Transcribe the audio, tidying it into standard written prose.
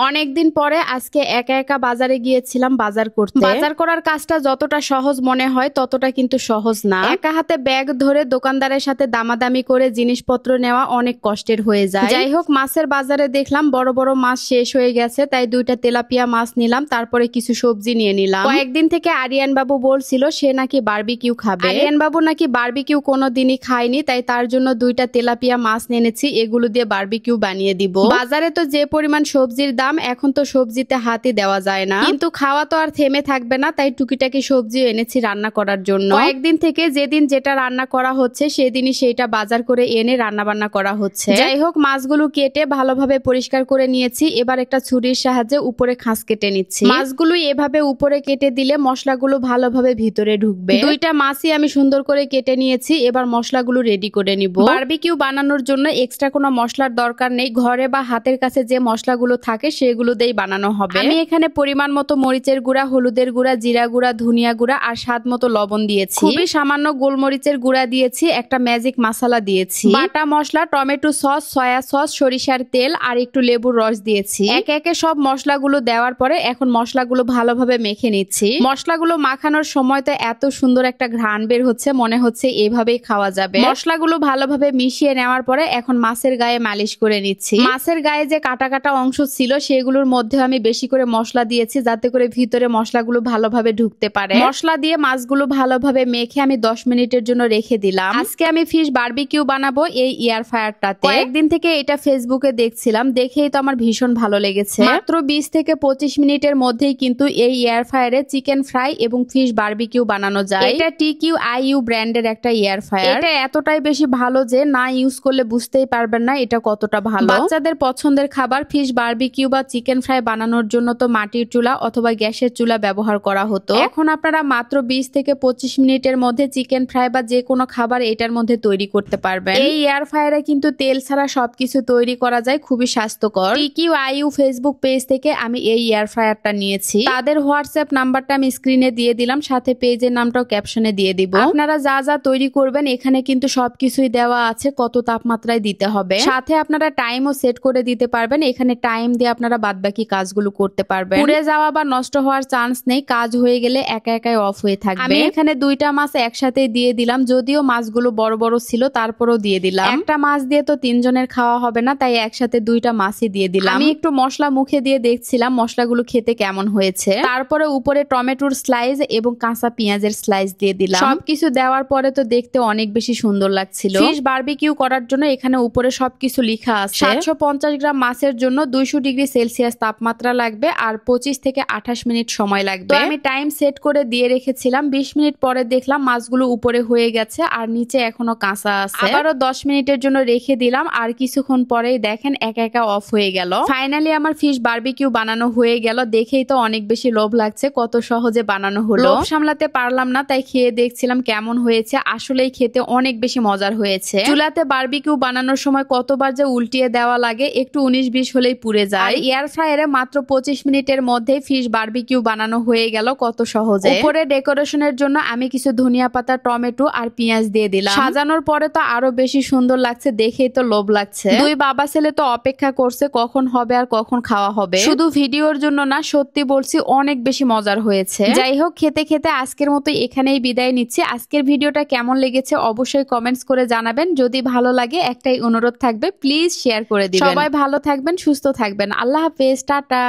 অনেকদিন পরে আজকে একা একা বাজারে গিয়েছিলাম বাজার করতে। বাজার করার কাজটা যতটা সহজ মনে হয় ততটা কিন্তু সহজ না। একা হাতে ব্যাগ ধরে দোকানদারের সাথে দামাদামি করে জিনিসপত্র নেওয়া অনেক কষ্টের হয়ে যায়। যাই হোক, মাছের বাজারে দেখলাম বড় বড় মাছ শেষ হয়ে গেছে, তাই 2টা তেলাপিয়া মাছ নিলাম, তারপরে কিছু সবজি নিয়ে নিলাম। কয়েকদিন থেকে আরিয়ান বাবু বলছিল সে নাকি বারবিকিউ খাবে। আরিয়ান বাবু নাকি বারবিকিউ কোনোদিনই খায়নি, তাই তার জন্য 2টা তেলাপিয়া মাছ এনেছি, এগুলো দিয়ে বারবিকিউ বানিয়ে দিব। বাজারে তো যে পরিমাণ সবজির দাম, এখন তো সবজিতে হাতই দেওয়া যায় না, কিন্তু খাওয়া তো আর থেমে থাকবে না, তাই টুকিটাকি সবজি এনেছি রান্না করার জন্য। কয়েকদিন থেকে যেদিন যেটা রান্না করা হচ্ছে সেদিনই সেইটা বাজার করে এনে রান্না বান্না করা হচ্ছে। যাই হোক, মাছগুলো কেটে ভালোভাবে পরিষ্কার করে নিয়েছি। এবার একটা ছুরির সাহায্যে উপরে খাঁজ কেটে নিচ্ছি। মাছগুলো এভাবে উপরে কেটে দিলে মশলাগুলো ভালোভাবে ভিতরে ঢুকবে। 2টা মাছই আমি সুন্দর করে কেটে নিয়েছি। এবার মশলাগুলো রেডি করে নিব। বারবিকিউ বানানোর জন্য এক্সট্রা কোনো মশলার দরকার নেই, ঘরে বা হাতের কাছে যে মশলাগুলো থাকে সেগুলো দিয়েই বানানো হবে। আমি এখানে পরিমাণ মতো মরিচের গুঁড়া, হলুদের গুঁড়া, জিরা গুঁড়া, ধনিয়া গুঁড়া আর স্বাদ মতো লবণ দিয়েছি। খুবই সামান্য গোলমরিচের গুঁড়া দিয়েছি, একটা ম্যাজিক মশলা দিয়েছি, বাটা মশলা, টমেটো সস, সয়া সস, সরিষার তেল আর একটু লেবুর রস দিয়েছি। একে একে সব মশলাগুলো দেওয়ার পরে এখন মশলাগুলো ভালোভাবে মেখে নিচ্ছি। মশলাগুলো মাখানোর সময় তো এত সুন্দর একটা ঘ্রাণ বের হচ্ছে, মনে হচ্ছে এভাবেই খাওয়া যাবে। মশলাগুলো ভালোভাবে মিশিয়ে নেওয়ার পরে এখন মাছের গায়ে মালিশ করে নিচ্ছি। মাছের গায়ে যে কাটা কাটা অংশ ছিল সেগুলোর মধ্যে আমি বেশি করে মশলা দিয়েছি, যাতে করে ভিতরে মশলাগুলো ভালোভাবে ঢুকতে পারে। মশলা দিয়ে মাছগুলো ভালোভাবে মেখে আমি 10 মিনিটের জন্য রেখে দিলাম। আজকে আমি ফিশ বারবিকিউ বানাবো এই এয়ার ফ্রায়ারটাতে। কয়েকদিন থেকে এটা ফেসবুকে দেখছিলাম, দেখেই তো আমার ভীষণ ভালো লেগেছে। মাত্র 20 থেকে 25 মিনিটের মধ্যেই কিন্তু এই এয়ার ফ্রায়ারে চিকেন ফ্রাই এবং ফিশ বারবিকিউ বানানো যায়। এটা TQIU ব্র্যান্ডের একটা এয়ার ফ্রায়ার। এটা এতটাই বেশি ভালো যে না ইউজ করলে বুঝতেই পারবেন না এটা কতটা ভালো। বাচ্চাদের পছন্দের খাবার ফিশ বারবিকিউ বা চিকেন ফ্রাই বানানোর জন্য তো মাটির চুলা অথবা গ্যাসের চুলা ব্যবহার করা হতো। এখন আপনারা মাত্র 20 থেকে 25 মিনিটের মধ্যে চিকেন ফ্রাই বা যে কোনো খাবার এটার মধ্যে তৈরি করতে পারবেন। এই এয়ার ফ্রায়ারে কিন্তু তেল ছাড়া সবকিছু তৈরি করা যায়, খুবই স্বাস্থ্যকর। TQIU ফেসবুক পেজ থেকে আমি এই এয়ার ফ্রায়ারটা নিয়েছি। তাদের হোয়াটসঅ্যাপ নাম্বারটা আমি স্ক্রিনে দিয়ে দিলাম, সাথে পেজের নামটাও ক্যাপশনে দিয়ে দিব। আপনারা যা যা তৈরি করবেন এখানে কিন্তু সবকিছুই দেওয়া আছে, কত তাপমাত্রায় দিতে হবে, সাথে আপনারা টাইমও সেট করে দিতে পারবেন। এখানে টাইম দিয়ে আপনারা বাদবাকি কাজগুলো করতে পারবেন। পুড়ে যাওয়া বা নষ্ট হওয়ার চান্স নেই, কাজ হয়ে গেলে একা একাই অফ হয়ে থাকবে। আমি এখানে 2টা মাছ একসাথে দিয়ে দিলাম, যদিও মাছগুলো বড় বড় ছিল তারপরও দিয়ে দিলাম। একটা মাছ দিয়ে তো 3 জনের খাওয়া হবে না, তাই একসাথে 2টা মাছই দিয়ে দিলাম। আমি একটু মশলা মুখে দিয়ে দেখছিলাম মশলাগুলো খেতে কেমন হয়েছে। তারপরে উপরে টমেটোর স্লাইস এবং কাঁচা পেঁয়াজের স্লাইস দিয়ে দিলাম। সবকিছু দেওয়ার পরে তো দেখতে অনেক বেশি সুন্দর লাগছিল। ফিশ বারবিকিউ করার জন্য এখানে উপরে সবকিছু লেখা আছে। 750 গ্রাম মাছের জন্য 200 ডিগ্রি সেলসিয়াস তাপমাত্রা লাগবে আর 25 থেকে 28 মিনিট সময় লাগবে। আমি টাইম সেট করে দিয়ে রেখেছিলাম। 20 মিনিট পরে দেখলাম মাছগুলো উপরে হয়ে গেছে আর নিচে এখনো কাঁচা আছে। আবারও 10 মিনিটের জন্য রেখে দিলাম আর কিছুক্ষণ পরেই দেখেন একা একা অফ হয়ে গেল। ফাইনালি আমার ফিশ বারবিকিউ বানানো হয়ে গেল। দেখেই তো অনেক বেশি লোভ লাগছে, কত সহজে বানানো হলো। লোভ সামলাতে পারলাম না, তাই খেয়ে দেখছিলাম কেমন হয়েছে। আসলেই খেতে অনেক বেশি মজার হয়েছে। চুলাতে বারবিকিউ বানানোর সময় কতবার যে উল্টিয়ে দেওয়া লাগে, একটু 19-20 হলেই পুড়ে যায়। এয়ার ফ্রায়ারে মাত্র 25 মিনিটের মধ্যে ফিশ বারবিকিউ বানানো হয়ে গেল কত সহজে। উপরে ডেকোরেশনের জন্য আমি কিছু ধনিয়া পাতা, টমেটো আর পেঁয়াজ দিয়ে দিলাম। সাজানোর পরে তো আরো বেশি সুন্দর লাগছে, দেখেই তো লোভ লাগছে। 2 বাবা ছেলে তো অপেক্ষা করছে কখন হবে আর কখন খাওয়া হবে। শুধু ভিডিওর জন্য না, সত্যি বলছি অনেক বেশি মজার হয়েছে। যাই হোক, খেতে খেতে আজকের মতো এখানেই বিদায় নিচ্ছি। আজকের ভিডিওটা কেমন লেগেছে অবশ্যই কমেন্টস করে জানাবেন। যদি ভালো লাগে একটাই অনুরোধ থাকবে, প্লিজ শেয়ার করে দিবেন। সবাই ভালো থাকবেন, সুস্থ থাকবেন। আল্লাহ হাফেজ, টাটা।